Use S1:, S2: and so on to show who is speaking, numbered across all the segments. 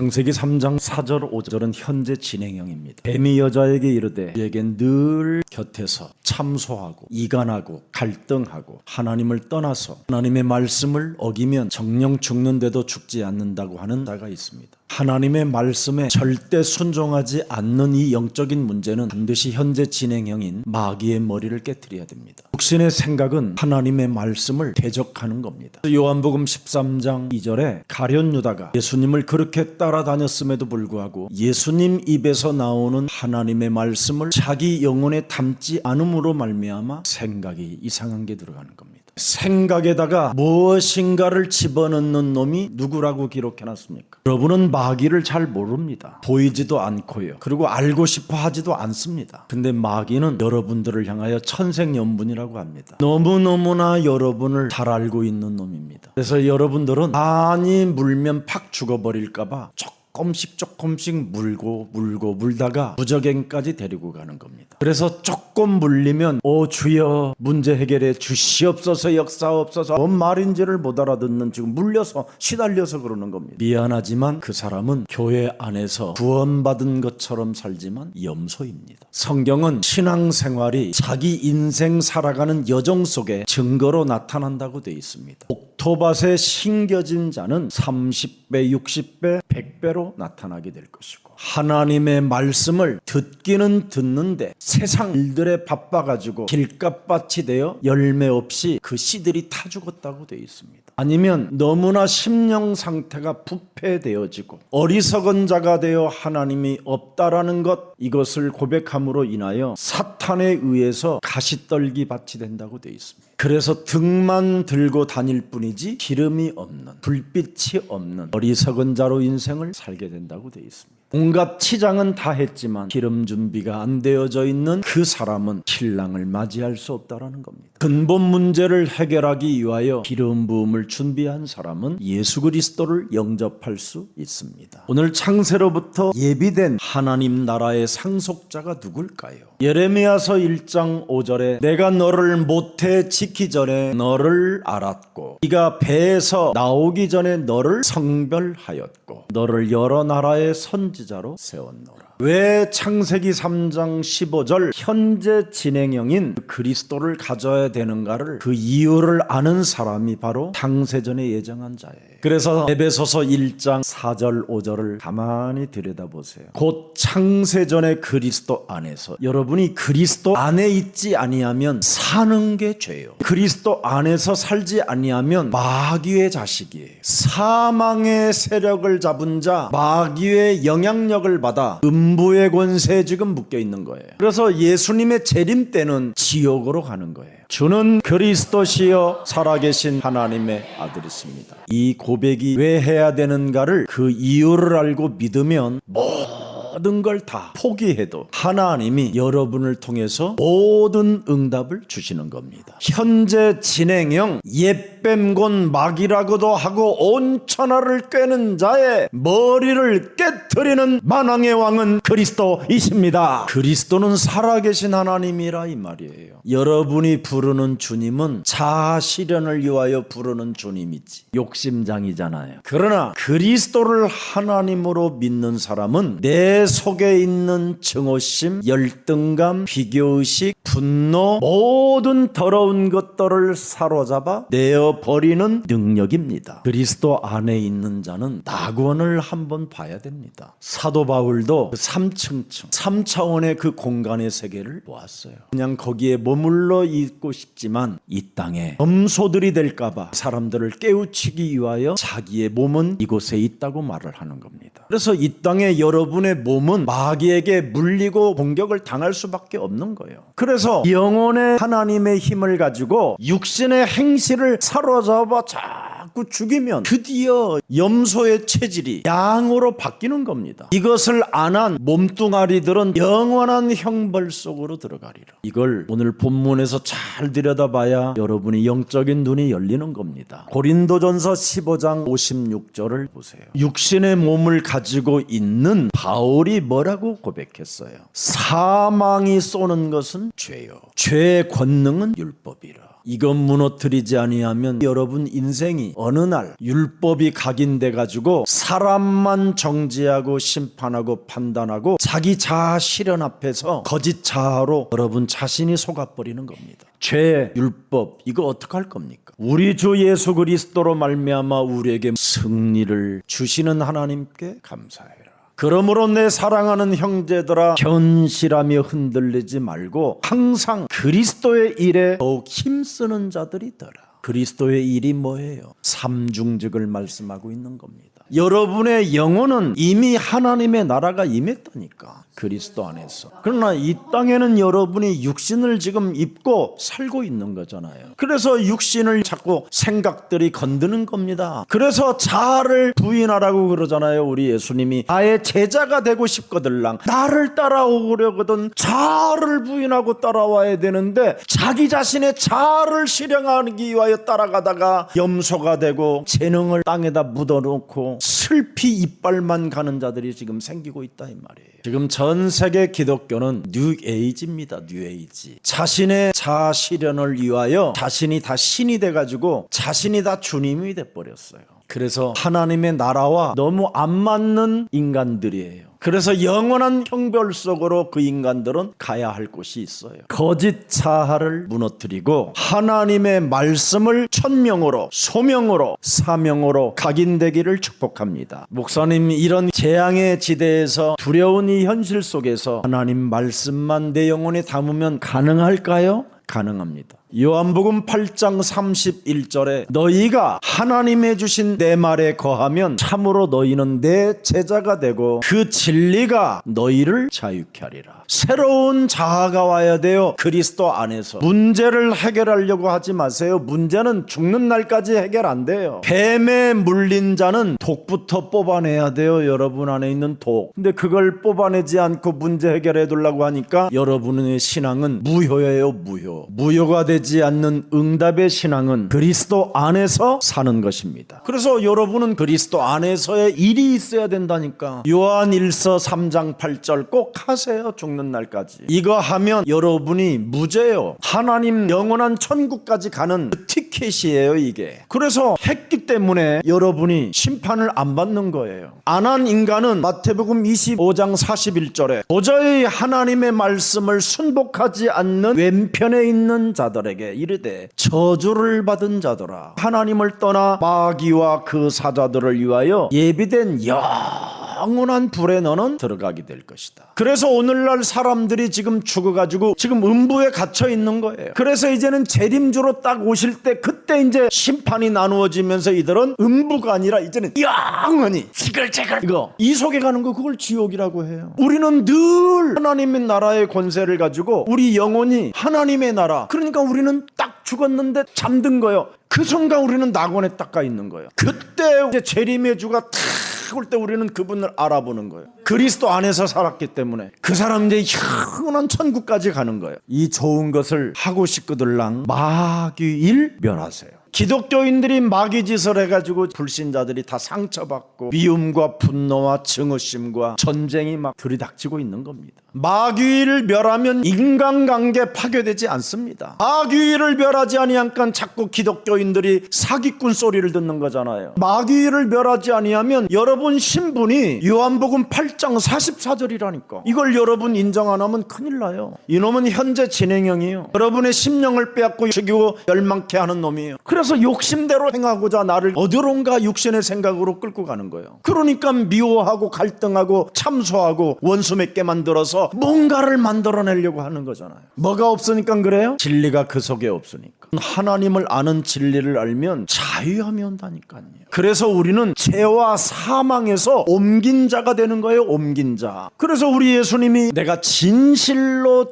S1: 창세기 3장 4절 5절은 현재 진행형입니다. 뱀이 여자에게 이르되 그에겐 늘 곁에서 참소하고 이간하고 갈등하고 하나님을 떠나서 하나님의 말씀을 어기면 정녕 죽는데도 죽지 않는다고 하는 자가 있습니다. 하나님의 말씀에 절대 순종하지 않는 이 영적인 문제는 반드시 현재 진행형인 마귀의 머리를 깨트려야 됩니다. 육신의 생각은 하나님의 말씀을 대적하는 겁니다. 요한복음 13장 2절에 가룟 유다가 예수님을 그렇게 따라다녔음에도 불구하고 예수님 입에서 나오는 하나님의 말씀을 자기 영혼에 담지 않음으로 말미암아 생각이 이상한 게 들어가는 겁니다. 생각에다가 무엇인가를 집어넣는 놈이 누구라고 기록해놨습니까? 여러분은 마귀를 잘 모릅니다. 보이지도 않고요. 그리고 알고 싶어 하지도 않습니다. 근데 마귀는 여러분들을 향하여 천생연분이라고 합니다. 너무너무나 여러분을 잘 알고 있는 놈입니다. 그래서 여러분들은 많이 물면 팍 죽어버릴까봐 조금씩 물다가 무적행까지 데리고 가는 겁니다. 그래서 조금 물리면 오 주여 문제 해결해 주시옵소서 역사옵소서 뭔 말인지를 못 알아듣는 지금 물려서 시달려서 그러는 겁니다. 미안하지만 그 사람은 교회 안에서 구원받은 것처럼 살지만 염소입니다. 성경은 신앙생활이 자기 인생 살아가는 여정 속에 증거로 나타난다고 되어 있습니다. 옥토밭에 심겨진 자는 30배, 60배, 100배로 나타나게 될 것이고 하나님의 말씀을 듣기는 듣는데 세상 일들에 바빠가지고 길값밭이 되어 열매 없이 그 씨들이 타 죽었다고 되어 있습니다. 아니면 너무나 심령 상태가 부패되어지고 어리석은 자가 되어 하나님이 없다라는 것 이것을 고백함으로 인하여 사탄에 의해서 가시떨기 밭이 된다고 되어 있습니다. 그래서 등만 들고 다닐 뿐이지 기름이 없는 불빛이 없는 어리석은 자로 인생을 살게 된다고 되어 있습니다. 온갖 치장은 다 했지만 기름 준비가 안 되어져 있는 그 사람은 신랑을 맞이할 수 없다라는 겁니다. 근본 문제를 해결하기 위하여 기름 부음을 준비한 사람은 예수 그리스도를 영접할 수 있습니다. 오늘 창세로부터 예비된 하나님 나라의 상속자가 누굴까요? 예레미야서 1장 5절에 내가 너를 모태 짓기 전에 너를 알았고 네가 배에서 나오기 전에 너를 성별하였고 너를 여러 나라의 선지자로 세웠노라. 왜 창세기 3장 15절 현재 진행형인 그리스도를 가져야 되는가를 그 이유를 아는 사람이 바로 창세전에 예정한 자예요. 그래서 에베소서 1장 4절 5절을 가만히 들여다보세요. 곧 창세전의 그리스도 안에서 여러분이 그리스도 안에 있지 아니하면 사는 게 죄요. 그리스도 안에서 살지 아니하면 마귀의 자식이에요. 사망의 세력을 잡은 자 마귀의 영향력을 받아 음부의 권세에 지금 묶여 있는 거예요. 그래서 예수님의 재림 때는 지옥으로 가는 거예요. 주는 그리스도시여 살아계신 하나님의 아들이십니다. 이 고백이 왜 해야 되는가를 그 이유를 알고 믿으면 모든 걸 다 포기해도 하나님이 여러분을 통해서 모든 응답을 주시는 겁니다. 현재 진행형 옛뱀곤 마귀라고도 하고 온 천하를 꿰는 자의 머리를 깨트리는 만왕의 왕은 그리스도이십니다. 그리스도는 살아계신 하나님이라 이 말이에요. 여러분이 부르는 주님은 자아 실현을 위하여 부르는 주님이지 욕심장이잖아요. 그러나 그리스도를 하나님으로 믿는 사람은 내 속에 있는 증오심, 열등감, 비교의식, 분노 모든 더러운 것들을 사로잡아 내어버리는 능력입니다. 그리스도 안에 있는 자는 낙원을 한번 봐야 됩니다. 사도 바울도 3층층 3차원의 그 공간의 세계를 보았어요. 그냥 거기에 머물러 있고 싶지만 이 땅에 염소들이 될까봐 사람들을 깨우치기 위하여 자기의 몸은 이곳에 있다고 말을 하는 겁니다. 그래서 이 땅에 여러분의 몸은 마귀에게 물리고 공격을 당할 수밖에 없는 거예요. 그래서 영혼의 하나님의 힘을 가지고 육신의 행실을 사로잡아 자꾸 죽이면 드디어 염소의 체질이 양으로 바뀌는 겁니다. 이것을 안 한 몸뚱아리들은 영원한 형벌 속으로 들어가리라. 이걸 오늘 본문에서 잘 들여다봐야 여러분이 영적인 눈이 열리는 겁니다. 고린도전서 15장 56절을 보세요. 육신의 몸을 가지고 있는 바울이 뭐라고 고백했어요? 사망이 쏘는 것은 죄요. 죄의 권능은 율법이라. 이것 무너뜨리지 아니하면 여러분 인생이 어느 날 율법이 각인돼 가지고 사람만 정죄하고 심판하고 판단하고 자기 자아 실현 앞에서 거짓 자아로 여러분 자신이 속아버리는 겁니다. 죄, 율법 이거 어떡할 겁니까? 우리 주 예수 그리스도로 말미암아 우리에게 승리를 주시는 하나님께 감사해라. 그러므로 내 사랑하는 형제들아, 견실하며 흔들리지 말고 항상 그리스도의 일에 더욱 힘쓰는 자들이 되라. 그리스도의 일이 뭐예요? 삼중직을 말씀하고 있는 겁니다. 여러분의 영혼은 이미 하나님의 나라가 임했다니까, 그리스도 안에서. 그러나 이 땅에는 여러분이 육신을 지금 입고 살고 있는 거잖아요. 그래서 육신을 자꾸 생각들이 건드는 겁니다. 그래서 자아를 부인하라고 그러잖아요. 우리 예수님이 나의 제자가 되고 싶거들랑 나를 따라오려거든 자아를 부인하고 따라와야 되는데 자기 자신의 자아를 실행하기 위하여 따라가다가 염소가 되고 재능을 땅에다 묻어놓고 슬피 이빨만 가는 자들이 지금 생기고 있다 이 말이에요. 지금 전 세계 기독교는 뉴에이지입니다. 뉴에이지. 자신의 자아 실현을 위하여 자신이 다 신이 돼가지고 자신이 다 주님이 돼버렸어요. 그래서 하나님의 나라와 너무 안 맞는 인간들이에요. 그래서 영원한 형벌 속으로 그 인간들은 가야 할 곳이 있어요. 거짓 자아를 무너뜨리고 하나님의 말씀을 천명으로, 소명으로, 사명으로 각인되기를 축복합니다. 목사님, 이런 재앙의 지대에서 두려운 이 현실 속에서 하나님 말씀만 내 영혼에 담으면 가능할까요? 가능합니다. 요한복음 8장 31절에 너희가 하나님의 주신 내 말에 거하면 참으로 너희는 내 제자가 되고 그 진리가 너희를 자유케 하리라. 새로운 자아가 와야 돼요. 그리스도 안에서. 문제를 해결하려고 하지 마세요. 문제는 죽는 날까지 해결 안 돼요. 뱀에 물린 자는 독부터 뽑아내야 돼요. 여러분 안에 있는 독. 근데 그걸 뽑아내지 않고 문제 해결해 두려고 하니까 여러분의 신앙은 무효예요. 무효가 되지 않는 응답의 신앙은 그리스도 안에서 사는 것입니다. 그래서 여러분은 그리스도 안에서의 일이 있어야 된다니까. 요한일서 3장 8절 꼭 하세요. 죽는 날까지. 이거 하면 여러분이 무죄요. 하나님 영원한 천국까지 가는 티켓이에요 이게. 그래서 했기 때문에 여러분이 심판을 안 받는 거예요. 안 한 인간은 마태복음 25장 41절에 도저히 하나님의 말씀을 순복하지 않는 왼편에 있는 자들에게 이르되 저주를 받은 자들아, 하나님을 떠나 마귀와 그 사자들을 위하여 예비된 영원한 불에 너는 들어가게 될 것이다. 그래서 오늘날 사람들이 지금 죽어가지고 지금 음부에 갇혀 있는 거예요. 그래서 이제는 재림주로 딱 오실 때 그때 이제 심판이 나누어지면서 이들은 음부가 아니라 이제는 영원히 지글지글 이거 이 속에 가는 거, 그걸 지옥이라고 해요. 우리는 늘 하나님의 나라의 권세를 가지고 우리 영혼이 하나님의 나라, 그러니까 우리는 딱 죽었는데 잠든 거예요. 그 순간 우리는 낙원에 딱 가 있는 거예요. 그때 이제 재림의 주가 탁 올 때 우리는 그분을 알아보는 거예요. 그리스도 안에서 살았기 때문에 그 사람 이제 영원한 천국까지 가는 거예요. 이 좋은 것을 하고 싶거들랑 마귀일 멸하세요. 기독교인들이 마귀짓을 해가지고 불신자들이 다 상처받고 미움과 분노와 증오심과 전쟁이 막 들이닥치고 있는 겁니다. 마귀를 멸하면 인간관계 파괴되지 않습니다. 마귀를 멸하지 아니하니까 자꾸 기독교인들이 사기꾼 소리를 듣는 거잖아요. 마귀를 멸하지 아니하면 여러분 신분이 요한복음 8장 44절이라니까. 이걸 여러분 인정 안 하면 큰일 나요. 이놈은 현재 진행형이에요. 여러분의 심령을 빼앗고 죽이고 멸망케 하는 놈이에요. 그래서 욕심대로 행하고자 나를 어디론가 육신의 생각으로 끌고 가는 거예요. 그러니까 미워하고 갈등하고 참소하고 원수 맺게 만들어서 뭔가를 만들어내려고 하는 거잖아요. 뭐가 없으니까 그래요? 진리가 그 속에 없으니까. 하나님을 아는 진리를 알면 자유함이 온다니까요. 그래서 우리는 죄와 사망에서 옮긴 자가 되는 거예요. 옮긴 자. 그래서 우리 예수님이 내가 진실로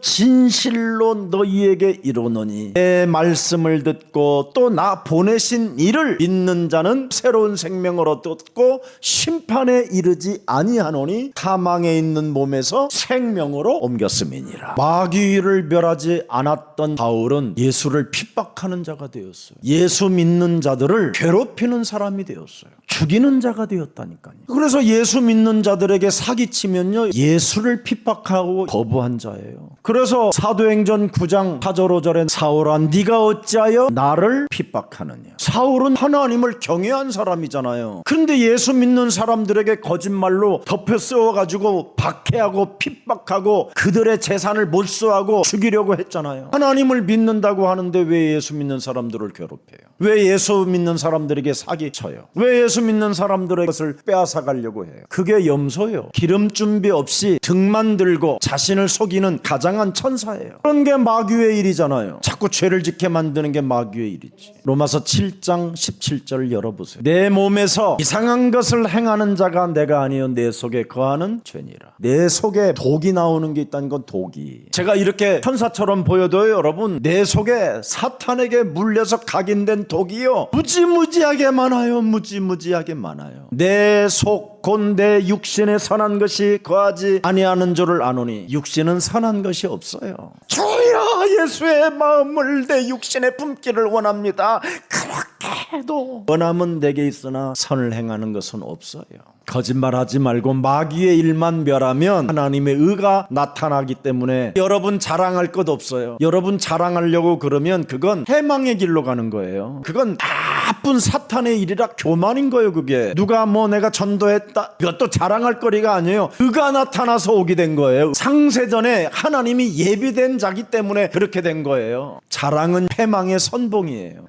S1: 너희에게 이르노니 내 말씀을 듣고 또 나 보내신 이를 믿는 자는 새로운 생명을 얻고 심판에 이르지 아니하노니 사망에 있는 몸에서 생명으로 옮겼음이니라. 마귀를 멸하지 않았던 바울은 예수를 핍박 핍박하는 자가 되었어요. 예수 믿는 자들을 괴롭히는 사람이 되었어요. 죽이는 자가 되었다니까요. 그래서 예수 믿는 자들에게 사기치면요, 예수를 핍박하고 거부한 자예요. 그래서 사도행전 9장 4절 5절에 사울아 네가 어찌하여 나를 핍박하느냐. 사울은 하나님을 경외한 사람이잖아요. 그런데 예수 믿는 사람들에게 거짓말로 덮여 씌워가지고 박해하고 핍박하고 그들의 재산을 몰수하고 죽이려고 했잖아요. 하나님을 믿는다고 하는데 왜 예수 믿는 사람들을 괴롭혀요? 왜 예수 믿는 사람들에게 사기쳐요? 왜 예수 믿는 사람들의 것을 빼앗아가려고 해요? 그게 염소예요. 기름 준비 없이 등만 들고 자신을 속이는 가장한 천사예요. 그런 게 마귀의 일이잖아요. 자꾸 죄를 짓게 만드는 게 마귀의 일이지. 로마서 7장 17절 열어보세요. 내 몸에서 이상한 것을 행하는 자가 내가 아니요 내 속에 거하는 죄니라. 내 속에 독이 나오는 게 있다는 건 독이. 제가 이렇게 천사처럼 보여도요, 여러분, 내 속에 사탄에게 물려서 각인된 독이요, 무지무지하게 많아요. 무지무지하게 많아요. 내 속 곧 내 육신에 선한 것이 거하지 아니하는 줄을 아노니. 육신은 선한 것이 없어요. 주여 예수의 마음을 내 육신에 품기를 원합니다. 그렇게 해도 원함은 내게 있으나 선을 행하는 것은 없어요. 거짓말하지 말고 마귀의 일만 멸하면 하나님의 의가 나타나기 때문에 여러분 자랑할 것 없어요. 여러분 자랑하려고 그러면 그건 해망의 길로 가는 거예요. 그건 나쁜 사탄의 일이라 교만인 거예요. 그게 누가 뭐 내가 전도했다, 이것도 자랑할 거리가 아니에요. 의가 나타나서 오게 된 거예요. 창세전에 하나님이 예비된 자기 때문에 그렇게 된 거예요. 자랑은 해망의 선봉이에요.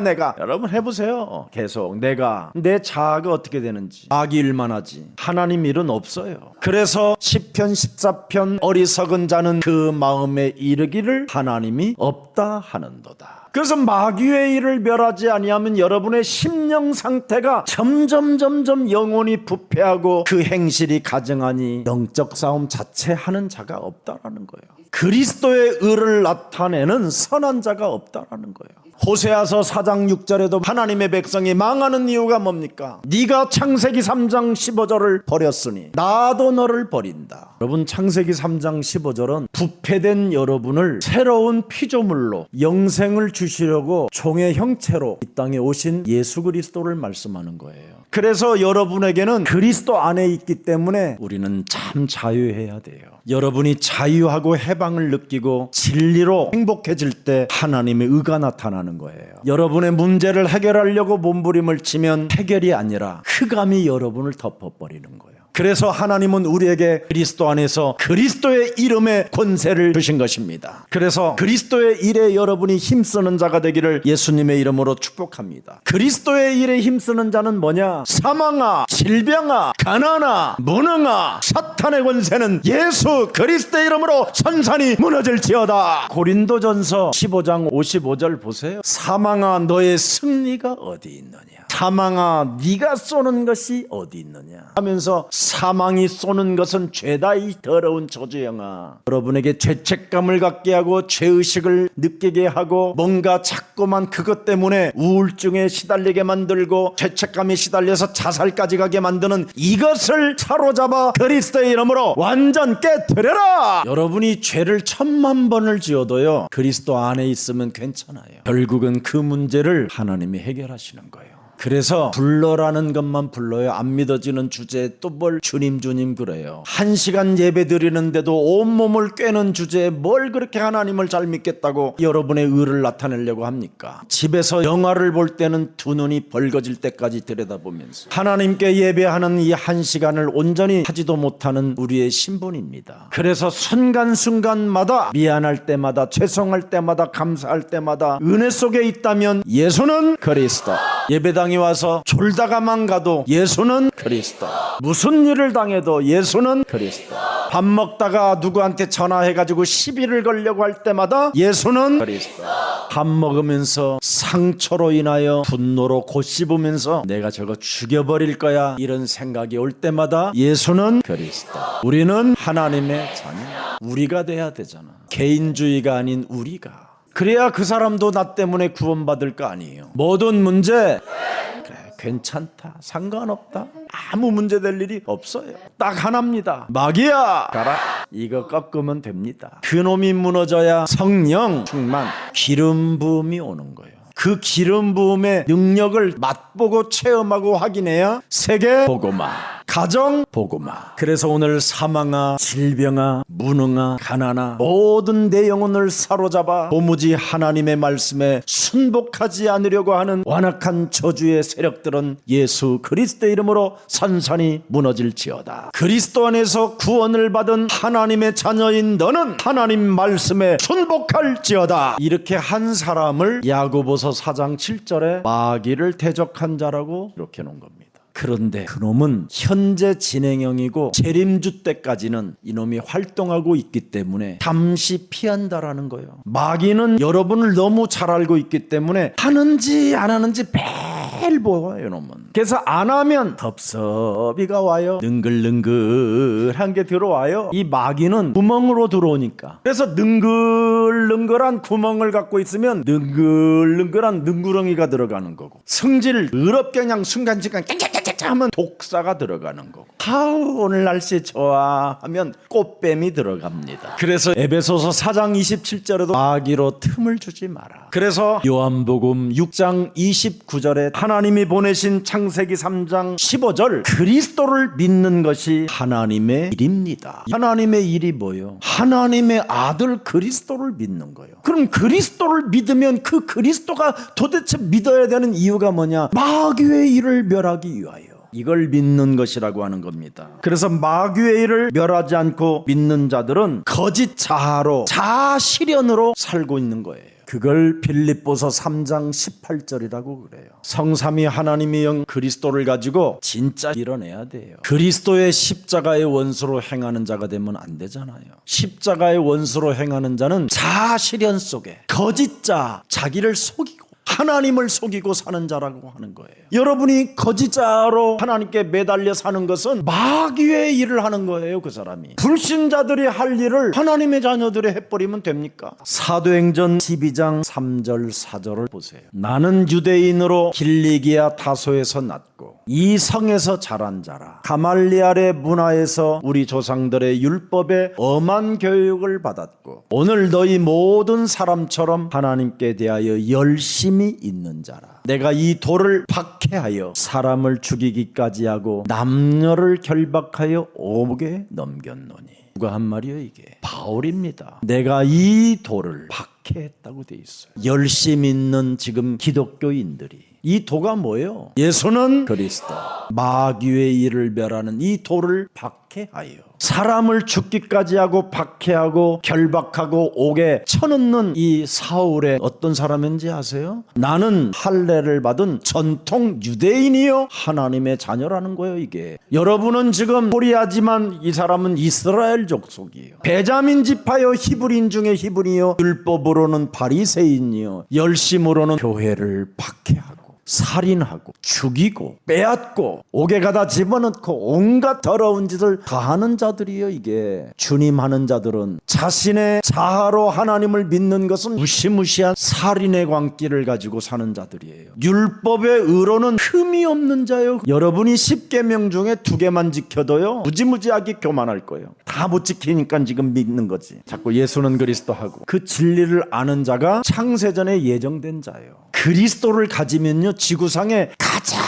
S1: 내가 여러분 해보세요. 계속 내 자아가 어떻게 되는지. 마귀 일만 하지 하나님 일은 없어요. 그래서 시편 14편 어리석은 자는 그 마음에 이르기를 하나님이 없다 하는도다. 그래서 마귀의 일을 멸하지 아니하면 여러분의 심령 상태가 점점 영혼이 부패하고 그 행실이 가증하니 영적 싸움 자체 하는 자가 없다라는 거예요. 그리스도의 의를 나타내는 선한 자가 없다라는 거예요. 호세아서 4장 6절에도 하나님의 백성이 망하는 이유가 뭡니까? 네가 창세기 3장 15절을 버렸으니 나도 너를 버린다. 여러분, 창세기 3장 15절은 부패된 여러분을 새로운 피조물로 영생을 주시려고 종의 형체로 이 땅에 오신 예수 그리스도를 말씀하는 거예요. 그래서 여러분에게는 그리스도 안에 있기 때문에 우리는 참 자유해야 돼요. 여러분이 자유하고 해방을 느끼고 진리로 행복해질 때 하나님의 의가 나타나는 거예요. 여러분의 문제를 해결하려고 몸부림을 치면 해결이 아니라 흑암이 여러분을 덮어버리는 거예요. 그래서 하나님은 우리에게 그리스도 안에서 그리스도의 이름의 권세를 주신 것입니다. 그래서 그리스도의 일에 여러분이 힘쓰는 자가 되기를 예수님의 이름으로 축복합니다. 그리스도의 일에 힘쓰는 자는 뭐냐? 사망아, 질병아, 가난아, 무능아, 사탄의 권세는 예수 그리스도의 이름으로 선산이 무너질지어다. 고린도전서 15장 55절 보세요. 사망아, 너의 승리가 어디 있느냐? 사망아, 네가 쏘는 것이 어디 있느냐 하면서 사망이 쏘는 것은 죄다 이 더러운 저주영아. 여러분에게 죄책감을 갖게 하고 죄의식을 느끼게 하고 뭔가 자꾸만 그것 때문에 우울증에 시달리게 만들고 죄책감에 시달려서 자살까지 가게 만드는 이것을 사로잡아 그리스도의 이름으로 완전 깨뜨려라. 여러분이 죄를 1000만 번을 지어도요, 그리스도 안에 있으면 괜찮아요. 결국은 그 문제를 하나님이 해결하시는 거예요. 그래서 불러라는 것만 불러요. 안 믿어지는 주제에 또 뭘 주님 그래요. 1시간 예배 드리는데도 온몸을 꿰는 주제에 뭘 그렇게 하나님을 잘 믿겠다고 여러분의 의를 나타내려고 합니까? 집에서 영화를 볼 때는 두 눈이 벌거질 때까지 들여다보면서 하나님께 예배하는 이 1시간을 온전히 하지도 못하는 우리의 신분입니다. 그래서 순간순간마다 미안할 때마다 죄송할 때마다 감사할 때마다 은혜 속에 있다면 예수는 그리스도. 예배당에 와서 졸다가만 가도 예수는 그리스도. 무슨 일을 당해도 예수는 그리스도. 밥 먹다가 누구한테 전화해가지고 시비를 걸려고 할 때마다 예수는 그리스도. 밥 먹으면서 상처로 인하여 분노로 곱씹으면서 내가 저거 죽여버릴 거야 이런 생각이 올 때마다 예수는 그리스도. 우리는 하나님의 자녀. 우리가 돼야 되잖아. 개인주의가 아닌 우리가. 그래야 그 사람도 나 때문에 구원받을 거 아니에요. 모든 문제 괜찮다, 상관없다, 아무 문제될 일이 없어요. 딱 하나입니다. 마귀야 가라. 이거 꺾으면 됩니다. 그놈이 무너져야 성령 충만, 기름 부음이 오는 거예요. 그 기름 부음의 능력을 맛보고 체험하고 확인해야 세계 복음화, 가정 복음화. 그래서 오늘 사망아, 질병아, 무능아, 가난아, 모든 내 영혼을 사로잡아 도무지 하나님의 말씀에 순복하지 않으려고 하는 완악한 저주의 세력들은 예수 그리스도의 이름으로 산산이 무너질지어다. 그리스도 안에서 구원을 받은 하나님의 자녀인 너는 하나님 말씀에 순복할지어다. 이렇게 한 사람을 야고보서 4장 7절에 마귀를 대적한 자라고 이렇게 놓은 겁니다. 그런데 그놈은 현재 진행형이고 재림주 때까지는 이놈이 활동하고 있기 때문에 잠시 피한다라는 거예요. 마귀는 여러분을 너무 잘 알고 있기 때문에 하는지 안 하는지 매일 보아요. 이놈은. 그래서 안 하면 덥섭이가 와요. 능글능글한 게 들어와요. 이 마귀는 구멍으로 들어오니까. 그래서 능글능글한 구멍을 갖고 있으면 능글능글한 능구렁이가 들어가는 거고, 성질 더럽게 그냥 순간순간 하면 독사가 들어가는 거고, 아우 오늘 날씨 좋아 하면 꽃뱀이 들어갑니다. 그래서 에베소서 4장 27절에도 마귀로 틈을 주지 마라. 그래서 요한복음 6장 29절에 하나님이 보내신 창세기 3장 15절 그리스도를 믿는 것이 하나님의 일입니다. 하나님의 일이 뭐예요? 하나님의 아들 그리스도를 믿는 거예요. 그럼 그리스도를 믿으면 그 그리스도가 도대체 믿어야 되는 이유가 뭐냐? 마귀의 일을 멸하기 위하여. 이걸 믿는 것이라고 하는 겁니다. 그래서 마귀의 일을 멸하지 않고 믿는 자들은 거짓 자아로, 자아 실현으로 살고 있는 거예요. 그걸 빌립보서 3장 18절이라고 그래요. 성삼위 하나님의 영 그리스도를 가지고 진짜 이뤄내야 돼요. 그리스도의 십자가의 원수로 행하는 자가 되면 안 되잖아요. 십자가의 원수로 행하는 자는 자아 실현 속에 거짓 자, 자기를 속이고 하나님을 속이고 사는 자라고 하는 거예요. 여러분이 거짓자로 하나님께 매달려 사는 것은 마귀의 일을 하는 거예요. 그 사람이 불신자들이 할 일을 하나님의 자녀들이 해버리면 됩니까? 사도행전 12장 3절 4절을 보세요. 나는 유대인으로 길리기아 다소에서 났고 이 성에서 자란 자라. 가말리알의 문화에서 우리 조상들의 율법에 엄한 교육을 받았고 오늘 너희 모든 사람처럼 하나님께 대하여 열심히 있는 자라. 내가 이 돌을 박해하여 사람을 죽이기까지 하고 남녀를 결박하여 옥에 넘겼노니. 누가 한 말이요? 이게 바울입니다. 내가 이 돌을 박해했다고 돼 있어요. 열심 있는 지금 기독교인들이 이 도가 뭐예요? 예수는 그리스도, 마귀의 일을 멸하는 이 도를 박해하여 사람을 죽기까지 하고 박해하고 결박하고 옥에 쳐넣는 이 사울의 어떤 사람인지 아세요? 나는 할례를 받은 전통 유대인이요 하나님의 자녀라는 거예요. 이게 여러분은 지금 코리아지만 이 사람은 이스라엘 족속이에요. 베자민 지파요 히브리인 중에 히브리요, 율법으로는 바리새인이요, 열심으로는 교회를 박해하고 살인하고 죽이고 빼앗고 옥에 가다 집어넣고 온갖 더러운 짓을 다 하는 자들이에요. 이게 주님 하는 자들은 자신의 자아로 하나님을 믿는 것은 무시무시한 살인의 광기를 가지고 사는 자들이에요. 율법의 의로는 흠이 없는 자요. 여러분이 10계명 중에 2개만 지켜도요 무지무지하게 교만할 거예요. 다 못 지키니까 지금 믿는 거지. 자꾸 예수는 그리스도 하고 그 진리를 아는 자가 창세전에 예정된 자예요. 그리스도를 가지면요 지구상에 가장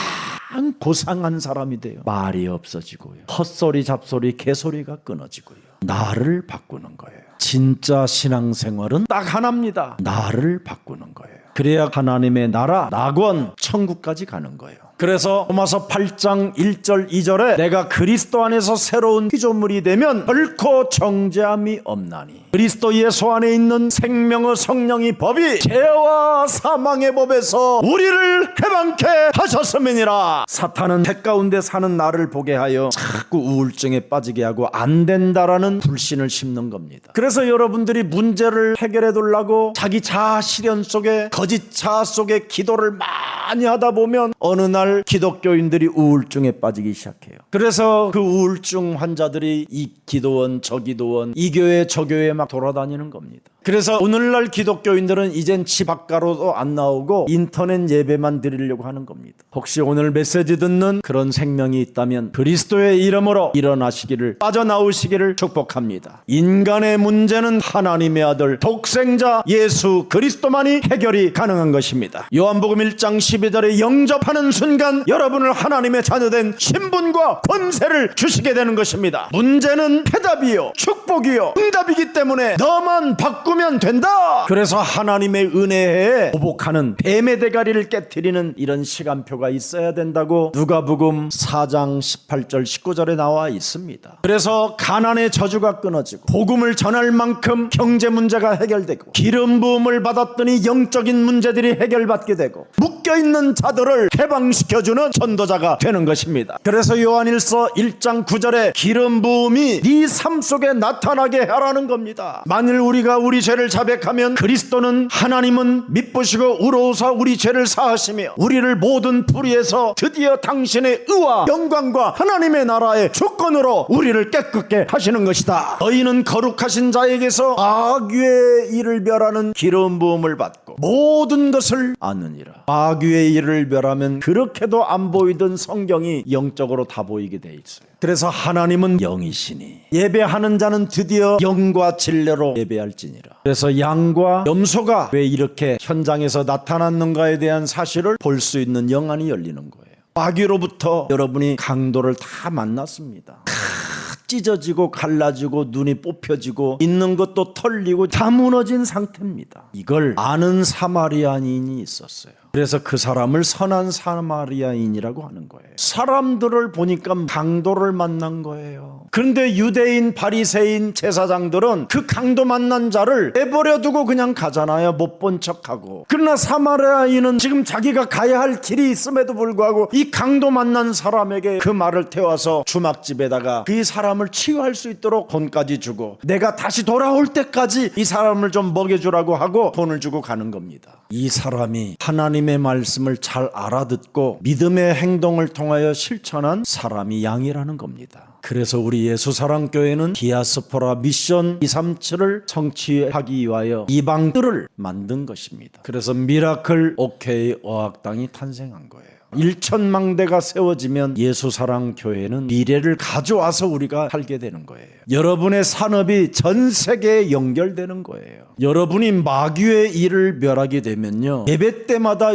S1: 고상한 사람이 돼요. 말이 없어지고요, 헛소리 잡소리 개소리가 끊어지고요, 나를 바꾸는 거예요. 진짜 신앙생활은 딱 하나입니다. 나를 바꾸는 거예요. 그래야 하나님의 나라, 낙원, 천국까지 가는 거예요. 그래서 로마서 8장 1절 2절에 내가 그리스도 안에서 새로운 피조물이 되면 결코 정죄함이 없나니 그리스도 예수 안에 있는 생명의 성령이 법이 죄와 사망의 법에서 우리를 해방케 하셨음이니라. 사탄은 해 가운데 사는 나를 보게 하여 자꾸 우울증에 빠지게 하고 안 된다라는 불신을 심는 겁니다. 그래서 여러분들이 문제를 해결해 두려고 자기 자아 실현 속에 거짓 자아 속에 기도를 많이 하다 보면 어느 날 기독교인들이 우울증에 빠지기 시작해요. 그래서 그 우울증 환자들이 이 기도원 저 기도원 이 교회 저 교회 막 돌아다니는 겁니다. 그래서 오늘날 기독교인들은 이젠 집 밖으로도 안 나오고 인터넷 예배만 드리려고 하는 겁니다. 혹시 오늘 메시지 듣는 그런 생명이 있다면 그리스도의 이름으로 일어나시기를, 빠져나오시기를 축복합니다. 인간의 문제는 하나님의 아들 독생자 예수 그리스도만이 해결이 가능한 것입니다. 요한복음 1장 12절에 영접하는 순간 여러분을 하나님의 자녀된 신분과 권세를 주시게 되는 것입니다. 문제는 해답이요, 축복이요, 응답이기 때문에 너만 바꾸면 된다. 그래서 하나님의 은혜에 보복하는 뱀의 대가리를 깨트리는 이런 시간표가 있어야 된다고 누가복음 4장 18절 19절에 나와 있습니다. 그래서 가난의 저주가 끊어지고 복음을 전할 만큼 경제 문제가 해결되고 기름 부음을 받았더니 영적인 문제들이 해결받게 되고 묶여있는 자들을 해방시켜주는 전도자가 되는 것입니다. 그래서 요한일서 1장 9절에 기름 부음이 네 삶 속에 나타나게 하라는 겁니다. 만일 우리가 우리 죄를 자백하면 그리스도는 하나님은 미쁘시고 의로우사 우리 죄를 사하시며 우리를 모든 불의에서 드디어 당신의 의와 영광과 하나님의 나라의 주권으로 우리를 깨끗게 하시는 것이다. 너희는 거룩하신 자에게서 마귀의 일을 멸하는 기름 부음을 받고 모든 것을 아느니라. 마귀의 일을 멸하면 그렇게도 안 보이던 성경이 영적으로 다 보이게 돼 있어요. 그래서 하나님은 영이시니 예배하는 자는 드디어 영과 진리로 예배할지니라. 그래서 양과 염소가 왜 이렇게 현장에서 나타났는가에 대한 사실을 볼 수 있는 영안이 열리는 거예요. 마귀로부터 여러분이 강도를 다 만났습니다. 찢어지고 갈라지고 눈이 뽑혀지고 있는 것도 털리고 다 무너진 상태입니다. 이걸 아는 사마리아인이 있었어요. 그래서 그 사람을 선한 사마리아인이라고 하는 거예요. 사람들을 보니까 강도를 만난 거예요. 그런데 유대인, 바리새인, 제사장들은 그 강도 만난 자를 내버려 두고 그냥 가잖아요. 못 본 척하고. 그러나 사마리아인은 지금 자기가 가야 할 길이 있음에도 불구하고 이 강도 만난 사람에게 그 말을 태워서 주막집에다가 그 사람을 치유할 수 있도록 돈까지 주고 내가 다시 돌아올 때까지 이 사람을 좀 먹여주라고 하고 돈을 주고 가는 겁니다. 이 사람이 하나님의 말씀을 잘 알아듣고 믿음의 행동을 통하여 실천한 사람이 양이라는 겁니다. 그래서 우리 예수사랑교회는 디아스포라 미션 237을 성취하기 위하여 이방들을 만든 것입니다. 그래서 미라클 오케이 어학당이 탄생한 거예요. 1천망대가 세워지면 예수사랑교회는 미래를 가져와서 우리가 살게 되는 거예요. 여러분의 산업이 전 세계에 연결되는 거예요. 여러분이 마귀의 일을 멸하게 되면요, 예배 때마다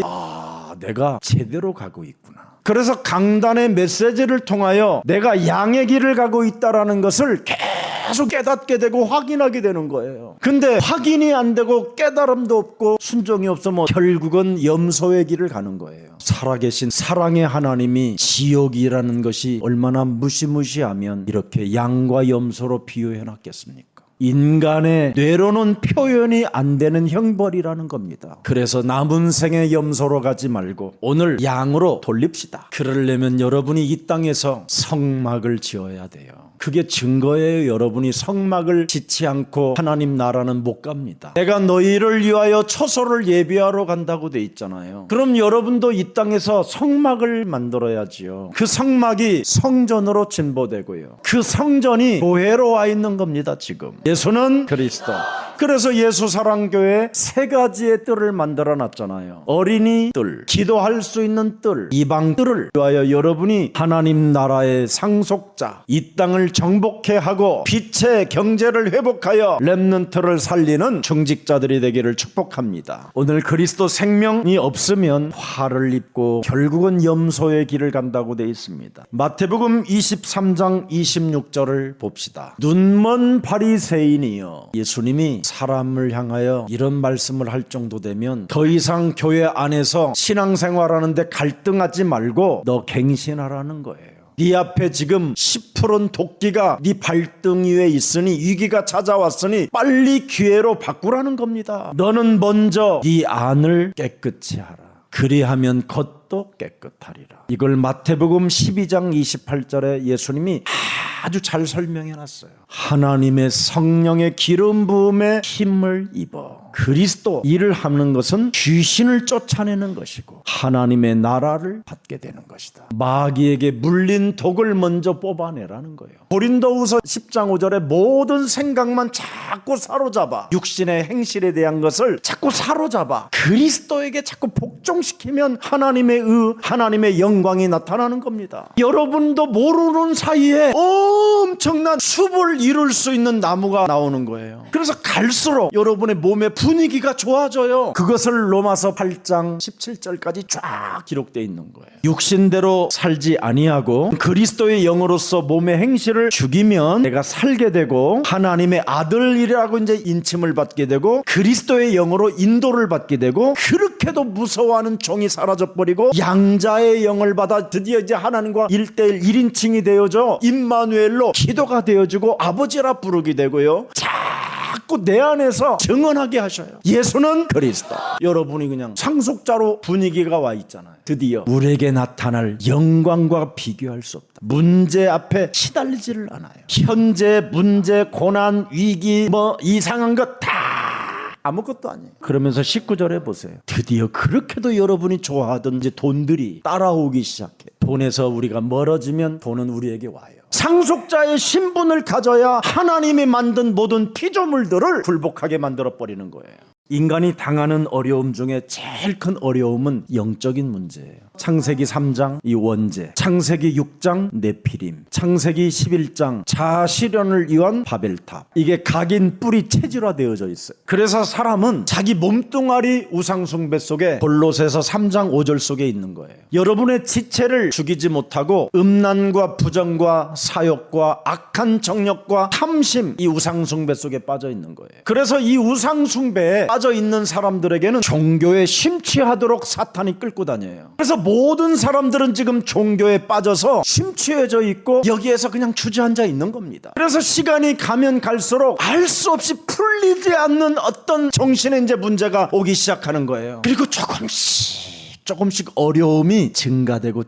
S1: 내가 제대로 가고 있구나. 그래서 강단의 메시지를 통하여 내가 양의 길을 가고 있다는 것을 계속 깨닫게 되고 확인하게 되는 거예요. 근데 확인이 안 되고 깨달음도 없고 순종이 없으면 결국은 염소의 길을 가는 거예요. 살아계신 사랑의 하나님이 지옥이라는 것이 얼마나 무시무시하면 이렇게 양과 염소로 비유해 놨겠습니까? 인간의 뇌로는 표현이 안 되는 형벌이라는 겁니다. 그래서 남은 생의 염소로 가지 말고 오늘 양으로 돌립시다. 그러려면 여러분이 이 땅에서 성막을 지어야 돼요. 그게 증거예요. 여러분이 성막을 짓지 않고 하나님 나라는 못 갑니다. 내가 너희를 위하여 초소를 예비하러 간다고 돼 있잖아요. 그럼 여러분도 이 땅에서 성막을 만들어야지요. 그 성막이 성전으로 진보되고요. 그 성전이 교회로 와 있는 겁니다. 지금 예수는 그리스도. 그래서 예수사랑교회 세 가지의 뜰을 만들어 놨잖아요. 어린이 뜰, 기도할 수 있는 뜰, 이방 뜰을 위하여 여러분이 하나님 나라의 상속자, 이 땅을 정복해 하고 빛의 경제를 회복하여 렘넌트를 살리는 중직자들이 되기를 축복합니다. 오늘 그리스도 생명이 없으면 화를 입고 결국은 염소의 길을 간다고 되어 있습니다. 마태복음 23장 26절을 봅시다. 눈먼 바리새인이여. 예수님이 사람을 향하여 이런 말씀을 할 정도 되면 더 이상 교회 안에서 신앙생활하는데 갈등하지 말고 너 갱신하라는 거예요. 네 앞에 지금 10푸른 도끼가 네 발등 위에 있으니 위기가 찾아왔으니 빨리 기회로 바꾸라는 겁니다. 너는 먼저 네 안을 깨끗이 하라. 그리하면 겉도 깨끗하리라. 이걸 마태복음 12장 28절에 예수님이 아주 잘 설명해 놨어요. 하나님의 성령의 기름 부음에 힘을 입어 그리스도 일을 하는 것은 귀신을 쫓아내는 것이고 하나님의 나라를 받게 되는 것이다. 마귀에게 물린 독을 먼저 뽑아내라는 거예요. 고린도후서 10장 5절에 모든 생각만 자꾸 사로잡아 육신의 행실에 대한 것을 자꾸 사로잡아 그리스도에게 자꾸 복종시키면 하나님의 영광이 나타나는 겁니다. 여러분도 모르는 사이에 엄청난 숲을 이룰 수 있는 나무가 나오는 거예요. 그래서 갈수록 여러분의 몸의 분위기가 좋아져요. 그것을 로마서 8장 17절까지 쫙 기록되어 있는 거예요. 육신대로 살지 아니하고 그리스도의 영으로서 몸의 행실을 죽이면 내가 살게 되고 하나님의 아들이라고 이제 인침을 받게 되고 그리스도의 영으로 인도를 받게 되고 그렇게도 무서워하는 종이 사라져버리고 양자의 영을 받아 드디어 이제 하나님과 1:1 1인칭이 되어져 임마누엘로 기도가 되어지고 아버지라 부르게 되고요. 자꾸 내 안에서 증언하게 하셔요. 예수는 그리스도. 여러분이 그냥 상속자로 분위기가 와 있잖아요. 드디어 우리에게 나타날 영광과 비교할 수 없다. 문제 앞에 시달리지를 않아요. 현재 문제, 고난, 위기, 이상한 것 다 아무것도 아니에요. 그러면서 19절에 보세요. 드디어 그렇게도 여러분이 좋아하던 이제 돈들이 따라오기 시작해. 돈에서 우리가 멀어지면 돈은 우리에게 와요. 상속자의 신분을 가져야 하나님이 만든 모든 피조물들을 굴복하게 만들어버리는 거예요. 인간이 당하는 어려움 중에 제일 큰 어려움은 영적인 문제예요. 창세기 3장 이 원죄, 창세기 6장 네피림, 창세기 11장 자아실현을 위한 바벨탑. 이게 각인 뿌리 체질화되어져 있어요. 그래서 사람은 자기 몸뚱아리 우상숭배 속에 골로새서 3장 5절 속에 있는 거예요. 여러분의 지체를 죽이지 못하고 음란과 부정과 사욕과 악한 정욕과 탐심, 이 우상숭배 속에 빠져 있는 거예요. 그래서 이 우상숭배에 빠져 있는 사람들에게는 종교에 심취하도록 사탄이 끌고 다녀요. 그래서 모든 사람들은 지금 종교에 빠져서 심취해져 있고 여기에서 그냥 주저앉아 있는 겁니다. 그래서 시간이 가면 갈수록 알 수 없이 풀리지 않는 어떤 정신의 이제 문제가 오기 시작하는 거예요. 그리고 조금씩 어려움이 증가되고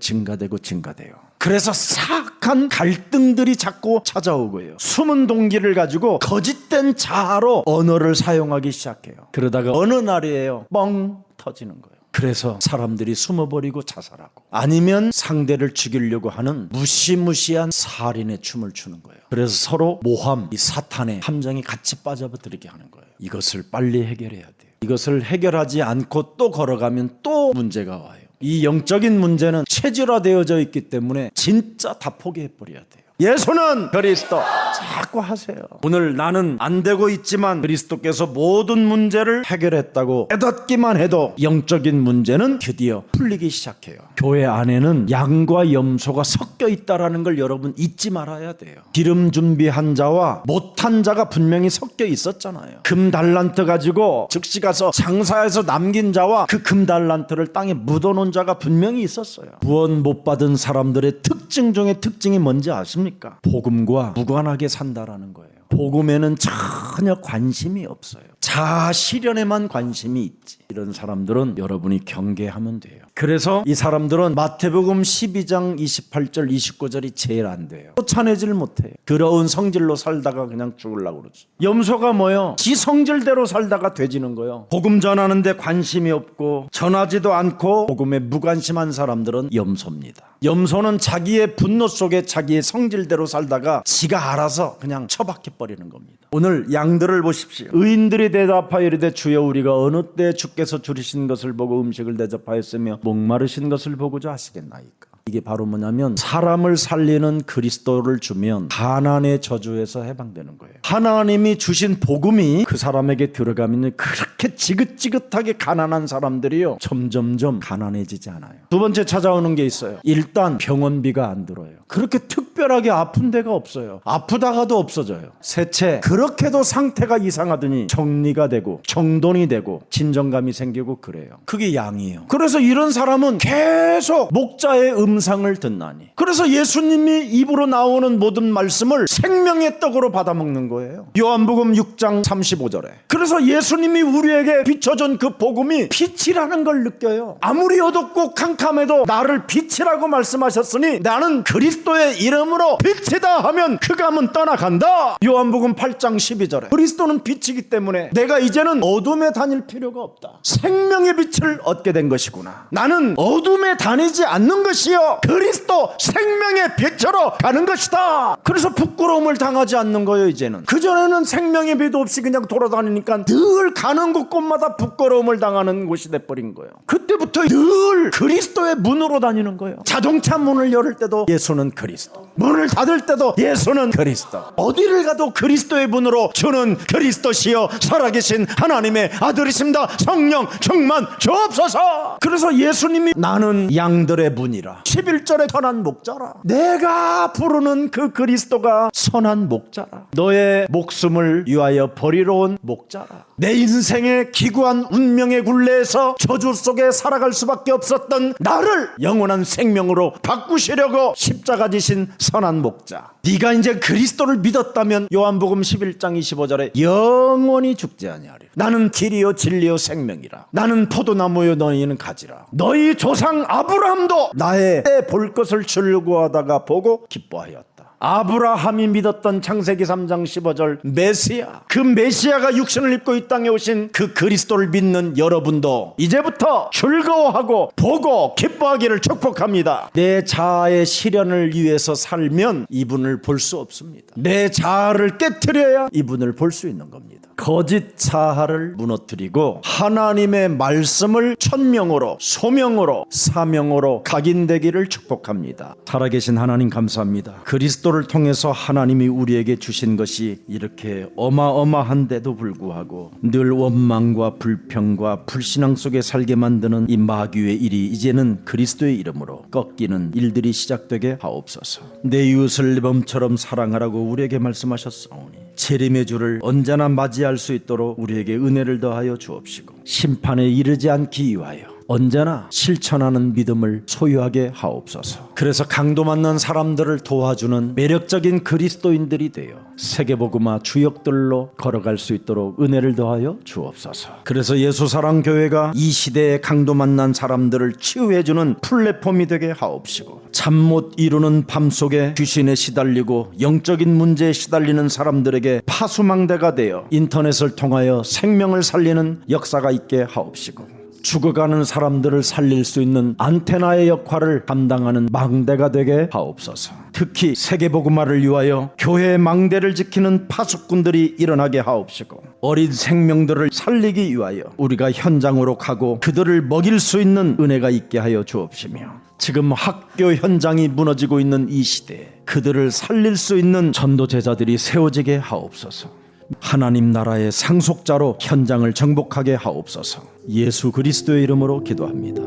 S1: 그래서 사악한 갈등들이 자꾸 찾아오고요. 숨은 동기를 가지고 거짓된 자아로 언어를 사용하기 시작해요. 그러다가 어느 날이에요. 뻥 터지는 거예요. 그래서 사람들이 숨어버리고 자살하고 아니면 상대를 죽이려고 하는 무시무시한 살인의 춤을 추는 거예요. 그래서 서로 모함, 이 사탄의 함정이 같이 빠져들게 하는 거예요. 이것을 빨리 해결해야 돼요. 이것을 해결하지 않고 또 걸어가면 또 문제가 와요. 이 영적인 문제는 체질화되어져 있기 때문에 진짜 다 포기해버려야 돼요. 예수는 그리스도 자꾸 하세요. 오늘 나는 안 되고 있지만 그리스도께서 모든 문제를 해결했다고 깨닫기만 해도 영적인 문제는 드디어 풀리기 시작해요. 교회 안에는 양과 염소가 섞여 있다는 걸 여러분 잊지 말아야 돼요. 기름 준비한 자와 못한 자가 분명히 섞여 있었잖아요. 금 달란트 가지고 즉시 가서 장사해서 남긴 자와 그 금 달란트를 땅에 묻어놓은 자가 분명히 있었어요. 구원 못 받은 사람들의 특징 중에 특징이 뭔지 아십니까? 복음과 무관하게 산다라는 거예요. 복음에는 전혀 관심이 없어요. 자아 실현에만 관심이 있지. 이런 사람들은 여러분이 경계하면 돼요. 그래서 이 사람들은 마태복음 12장 28절 29절이 제일 안 돼요. 쫓아내질 못해요. 더러운 성질로 살다가 그냥 죽으려고 그러지. 염소가 뭐요? 지 성질대로 살다가 돼지는 거예요. 복음 전하는데 관심이 없고 전하지도 않고 복음에 무관심한 사람들은 염소입니다. 염소는 자기의 분노 속에 자기의 성질대로 살다가 지가 알아서 그냥 처박혀버리는 겁니다. 오늘 양들을 보십시오. 의인들이 대답하여 이르되 주여 우리가 어느 때 주께서 줄이신 것을 보고 음식을 대접하였으며 목마르신 것을 보고자 하시겠나이까. 이게 바로 뭐냐면 사람을 살리는 그리스도를 주면 가난의 저주에서 해방되는 거예요. 하나님이 주신 복음이 그 사람에게 들어가면 그렇게 지긋지긋하게 가난한 사람들이요 점점점 가난해지지 않아요. 두 번째 찾아오는 게 있어요. 일단 병원비가 안 들어요. 그렇게 특별하게 아픈 데가 없어요. 아프다가도 없어져요. 셋째, 그렇게도 상태가 이상하더니 정리가 되고 정돈이 되고 진정감이 생기고 그래요. 그게 양이에요. 그래서 이런 사람은 계속 목자의 음성을 듣나니. 그래서 예수님이 입으로 나오는 모든 말씀을 생명의 떡으로 받아먹는 거예요. 요한복음 6장 35절에. 그래서 예수님이 우리에게 비춰준 그 복음이 빛이라는 걸 느껴요. 아무리 어둡고 캄캄해도 나를 빛이라고 말씀하셨으니 나는 그리스도의 이름으로 빛이다 하면 흑암은 떠나간다. 요한복음 8장 12절에. 그리스도는 빛이기 때문에 내가 이제는 어둠에 다닐 필요가 없다. 생명의 빛을 얻게 된 것이구나. 나는 어둠에 다니지 않는 것이요 그리스도 생명의 빛으로 가는 것이다. 그래서 부끄러움을 당하지 않는 거예요. 이제는. 그전에는 생명의 빛 없이 그냥 돌아다니니까 늘 가는 곳곳마다 부끄러움을 당하는 곳이 돼버린 거예요. 그때부터 늘 그리스도의 문으로 다니는 거예요. 자동차 문을 열을 때도 예수는 그리스도, 문을 닫을 때도 예수는 그리스도, 어디를 가도 그리스도의 문으로 주는 그리스도시여 살아계신 하나님의 아들이십니다. 성령 충만 주옵소서. 그래서 예수님이 나는 양들의 문이라. 11절에 선한 목자라. 내가 부르는 그 그리스도가 선한 목자라. 너의 목숨을 위하여 버리러 온 목자라. 내 인생의 기구한 운명의 굴레에서 저주 속에 살아갈 수밖에 없었던 나를 영원한 생명으로 바꾸시려고 십자가 지신 선한 목자. 네가 이제 그리스도를 믿었다면 요한복음 11장 25절에 영원히 죽지 아니하리라. 나는 길이요 진리요 생명이라. 나는 포도나무요 너희는 가지라. 너희 조상 아브라함도 나의 때 볼 것을 즐거워하다가 보고 기뻐하였다. 아브라함이 믿었던 창세기 3장 15절 메시아, 그 메시아가 육신을 입고 이 땅에 오신 그 그리스도를 믿는 여러분도 이제부터 즐거워하고 보고 기뻐하기를 축복합니다. 내 자아의 실현을 위해서 살면 이분을 볼 수 없습니다. 내 자아를 깨트려야 이분을 볼 수 있는 겁니다. 거짓 자아를 무너뜨리고 하나님의 말씀을 천명으로 소명으로 사명으로 각인되기를 축복합니다. 살아계신 하나님 감사합니다. 그리스도를 통해서 하나님이 우리에게 주신 것이 이렇게 어마어마한데도 불구하고 늘 원망과 불평과 불신앙 속에 살게 만드는 이 마귀의 일이 이제는 그리스도의 이름으로 꺾이는 일들이 시작되게 하옵소서. 내 이웃을 내 몸처럼 사랑하라고 우리에게 말씀하셨사오니 재림의 주를 언제나 맞이할 수 있도록 우리에게 은혜를 더하여 주옵시고 심판에 이르지 않기 위하여 언제나 실천하는 믿음을 소유하게 하옵소서. 그래서 강도 맞는 사람들을 도와주는 매력적인 그리스도인들이 되어 세계복음화 주역들로 걸어갈 수 있도록 은혜를 더하여 주옵소서. 그래서 예수사랑교회가 이 시대에 강도 만난 사람들을 치유해주는 플랫폼이 되게 하옵시고 잠 못 이루는 밤속에 귀신에 시달리고 영적인 문제에 시달리는 사람들에게 파수망대가 되어 인터넷을 통하여 생명을 살리는 역사가 있게 하옵시고 죽어가는 사람들을 살릴 수 있는 안테나의 역할을 감당하는 망대가 되게 하옵소서. 특히 세계복음화를 위하여 교회의 망대를 지키는 파수꾼들이 일어나게 하옵시고 어린 생명들을 살리기 위하여 우리가 현장으로 가고 그들을 먹일 수 있는 은혜가 있게 하여 주옵시며 지금 학교 현장이 무너지고 있는 이 시대에 그들을 살릴 수 있는 전도 제자들이 세워지게 하옵소서. 하나님 나라의 상속자로 현장을 정복하게 하옵소서. 예수 그리스도의 이름으로 기도합니다.